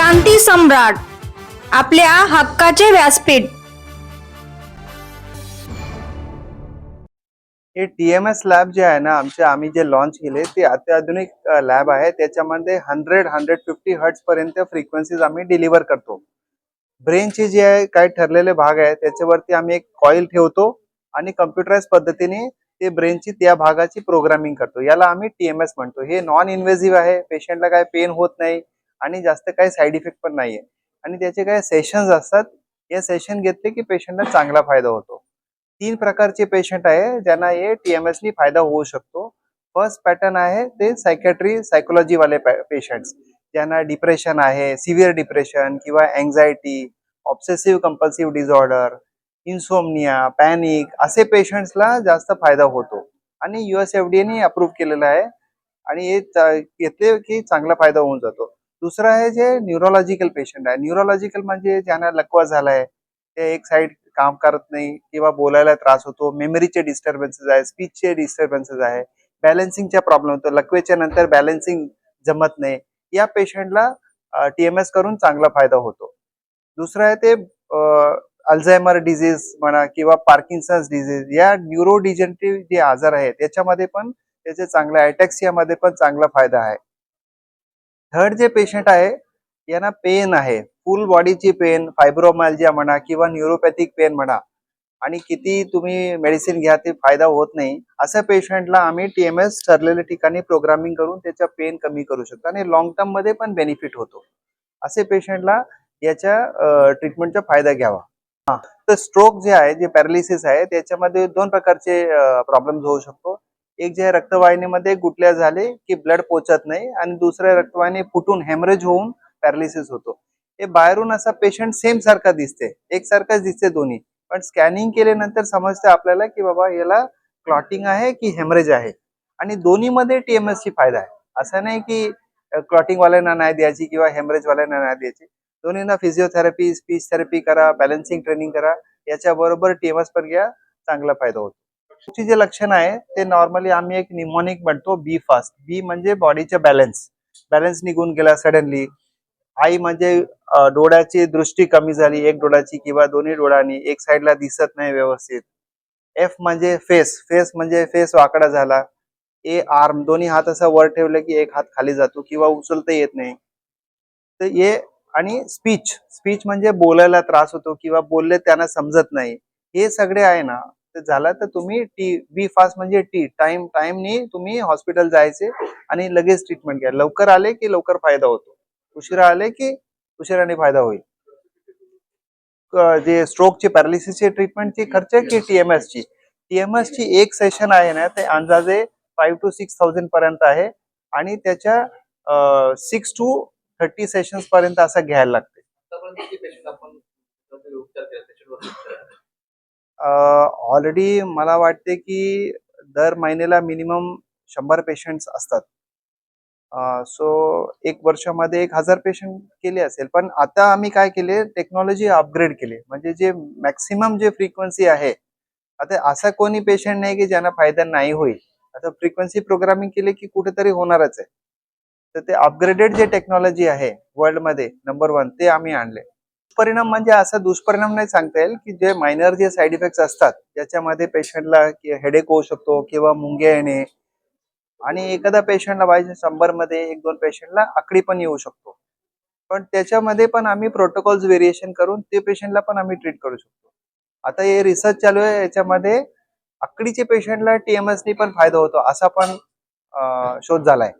क्रांती सम्राट, आपल्या हक्काचे व्यासपीठ। हे TMS लॅब जे आहे ना आम्ही जे लॉन्च केले ते अत्याधुनिक लॅब आहे। त्याच्यामध्ये 100-150 हर्ट्ज पर्यंत फ्रिक्वेन्सीज आम्ही डिलिव्हर करतो। ब्रेनचे जे आहे काही ठरलेले भाग आहे त्याच्यावरती आम्ही एक कॉइल ठेवतो आणि कम्प्युटराइज पद्धतीने ते ब्रेनची त्या भागाची प्रोग्रामिंग करतो। याला आम्ही TMS म्हणतो। हे नॉन इन्व्हेसिव्ह आहे, पेशंटला काही पेन होत नाही आणि जास्त काही साईड इफेक्ट पण नाहीये आणि त्याचे काही सेशन्स असतात। या सेशन घेतले की पेशंटला चांगला फायदा होतो। 3 प्रकारचे पेशंट आहे ज्यांना हे TMS नी फायदा होऊ शकतो। फर्स्ट पॅटर्न आहे ते सायकोलॉजी वाले पेशंट्स, ज्यांना डिप्रेशन आहे, सिव्हिअर डिप्रेशन किंवा anxiety, obsessive compulsive disorder, insomnia, panic असे पेशंट्सला जास्त फायदा होतो आणि FDA ने अप्रूव्ह केलेलं आहे आणि हे घेतले की चांगला फायदा होऊन जातो। दुसरं आहे जे न्यूरोलॉजिकल पेशंट आहे। न्यूरोलॉजिकल म्हणजे ज्यांना लकवा झालाय, ते एक साइड काम करत नाही किंवा बोलायला त्रास होतो, मेमरीचे डिस्टर्बन्सेस आहे, स्पीचचे डिस्टर्बन्सेस आहे, बॅलन्सिंगचा प्रॉब्लेम होतो, लकवेच्या नंतर बॅलन्सिंग जमत नाही, या पेशंटला TMS करून चांगला फायदा होतो। दुसरं आहे ते अल्झायमर डिझीज म्हणा किंवा पार्किन्सन्स डिझीज, या न्यूरोडिजनरेटिव्ह जे आजार आहे त्याच्यामध्ये पण त्याचे चांगला अटॅक्सियामध्ये पण चांगला फायदा आहे। थर्ड जे पेशंट आहे यांना पेन आहे, फुल बॉडीची पेन, फायब्रोमाल्जिया म्हणा किंवा न्यूरोपॅथिक पेन म्हणा आणि किती तुम्ही मेडिसिन घ्या ते फायदा होत नाही, अशा पेशंटला आम्ही TMS ठरलेल्या ठिकाणी प्रोग्रामिंग करून त्याचा पेन कमी करू शकतो आणि लॉंग टर्म मध्ये पण बेनिफिट होतो। असे पेशंटला याच्या ट्रीटमेंटचा फायदा घ्यावा। तर स्ट्रोक जे आहे, जे पॅरालिसिस आहे, त्याच्यामध्ये 2 प्रकारचे प्रॉब्लेम्स होऊ शकतो। एक जे रक्तवाहिनीमध्ये गुटल्या झाले की ब्लड पोचत नाही आणि दुसऱ्या रक्तवाहिनी फुटून हेमरेज होऊन पॅरालिसिस होतो। हे बाहेरून असा पेशंट सेम सारखा दिसते, एकसारखाच दिसते दोन्ही, पण स्कॅनिंग केल्यानंतर समजते आपल्याला की बाबा याला क्लॉटिंग आहे की हेमरेज आहे आणि दोन्हीमध्ये TMS ची फायदा आहे। असं नाही की क्लॉटिंग वाल्यांना नाही द्यायची किंवा हेमरेज वाल्यांना नाही द्यायची, दोन्हींना फिजिओथेरपी, स्पीच थेरपी करा, बॅलन्सिंग ट्रेनिंग करा, याच्याबरोबर TMS पण घ्या, चांगला फायदा होतो। ची जे लक्षण आहे ते नॉर्मली आम्ही एक निमोनिक म्हणतो, बी फास्ट। बी म्हणजे बॉडीचा बॅलन्स निघून गेला सडनली। आई म्हणजे डोळ्याची दृष्टी कमी झाली, एक डोळ्याची किंवा दोन्ही डोळ्यांनी, एक साइडला दिसत नाही व्यवस्थित। F म्हणजे फेस म्हणजे फेस वाकडा झाला। A आर्म, दोन्ही हात असा वर ठेवले की एक हात खाली जातो किंवा उचलता येत नाही। तर हे आणि स्पीच म्हणजे बोलायला त्रास होतो किंवा बोलले त्यांना समजत नाही, हे सगळे आहे ना तर झालं तर तुम्ही बी फास्ट म्हणजे टाइमनी तुम्ही हॉस्पिटल जायचे आणि लगेच ट्रीटमेंट घ्या। लवकर आले की लवकर फायदा होतो, उशिरा आले की उशिराने फायदा होईल। जे स्ट्रोकची पॅरालिसिसची ट्रीटमेंटची खर्च की TMS ची एक सेशन आहे ना ते अंदाजे 5 to 6,000 पर्यंत आहे आणि त्याच्या 6 to 30 सेशन्स पर्यंत असं घ्यायला लागते। ऑलरेडी मला वाटते की दर महिन्याला मिनिमम 100 पेशंट्स असतात। सो एक वर्षामध्ये 1000 पेशंट केले असेल, पण आता आम्ही काय केले, टेक्नॉलॉजी अपग्रेड केली, म्हणजे जे मॅक्सिमम जे फ्रिक्वेन्सी आहे, आता असा कोणी पेशंट नाही की ज्यांना फायदा नाही होईल। आता फ्रिक्वेन्सी प्रोग्रामिंग केले की कुठेतरी होणारच आहे। तर ते अपग्रेडेड जे टेक्नॉलॉजी आहे वर्ल्ड मध्ये नंबर 1 ते आम्ही आणले। परिणाम म्हणजे असा दुष्परिणाम नाही सांगता येईल की जे मायनर जे साईड इफेक्ट्स असतात ज्याच्यामध्ये पेशंटला हेडेक होऊ शकतो किंवा मुंग्या येणे आणि एखादा पेशंटला बाय 100 मध्ये 1-2 पेशंटला आकडी पण येऊ शकतो, पण त्याच्यामध्ये पण आम्ही प्रोटोकॉल्स व्हेरिएशन करून ते पेशंटला पण आम्ही ट्रीट करू शकतो। आता हे रिसर्च चालू आहे, याच्यामध्ये आकडीचे पेशंटला TMS नी पण फायदा होतो असा पण शोध झालाय।